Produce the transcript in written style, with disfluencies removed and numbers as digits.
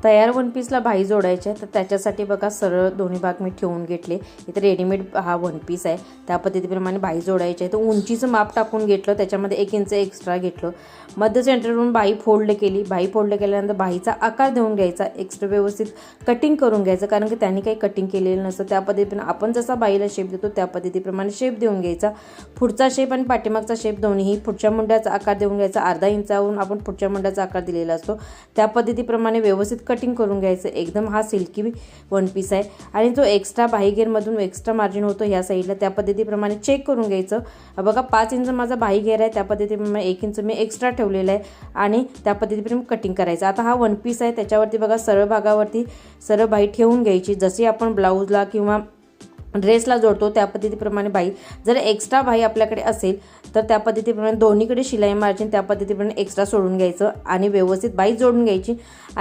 तयार वन पीसला बाही जोडायची आहे, तर त्याच्यासाठी बघा सरळ दोन्ही भाग मी ठेवून घेतले. इथे रेडीमेड हा वन पीस आहे, त्या पद्धतीप्रमाणे बाही जोडायची आहे. तर उंचीचं माप टाकून घेतलं, त्याच्यामध्ये 1 इंच एक्स्ट्रा घेतलं. मध्य सेंटरवरून बाही फोल्ड केली. बाही फोल्ड केल्यानंतर बाहीचा आकार देऊन घ्यायचा, एक्स्ट्रा व्यवस्थित कटिंग करून घ्यायचं, कारण की त्यांनी काही कटिंग केलेलं नसतं. त्या पद्धतीने आपण जसा बाहीला शेप देतो त्या पद्धतीप्रमाणे शेप देऊन घ्यायचा. पुढचा शेप आणि पाठीमागचा शेप दोन्हीही पुढच्या मुंड्याचा आकार देऊन घ्यायचा. अर्धा इंचावरून आपण पुढच्या मुंड्याचा आकार दिलेला असतो, त्या पद्धतीप्रमाणे व्यवस्थित कटिंग करून घ्यायचं. एकदम हा सिल्की वन पीस आहे. आणि जो एक्स्ट्रा बाही घेरमधून एक्स्ट्रा मार्जिन होतो ह्या साईडला, त्या पद्धतीप्रमाणे चेक करून घ्यायचं. बघा 5 इंच माझा बाही घेर आहे, त्या पद्धतीप्रमाणे 1 इंच मी एक्स्ट्रा ठेवलेला आहे आणि त्या पद्धतीप्रमाणे कटिंग करायचं. आता हा वन पीस आहे, त्याच्यावरती बघा सरळ भागावरती सरळ बाही ठेवून घ्यायची. जशी आपण ब्लाऊजला किंवा ड्रेसला जोडतो त्या पद्धतीप्रमाणे बाही, जर एक्स्ट्रा बाही आपल्याकडे असेल तर त्या पद्धतीप्रमाणे दोन्हीकडे शिलाई मार्जिन त्या पद्धतीप्रमाणे एक्स्ट्रा सोडून घ्यायचं आणि व्यवस्थित बाही जोडून घ्यायची.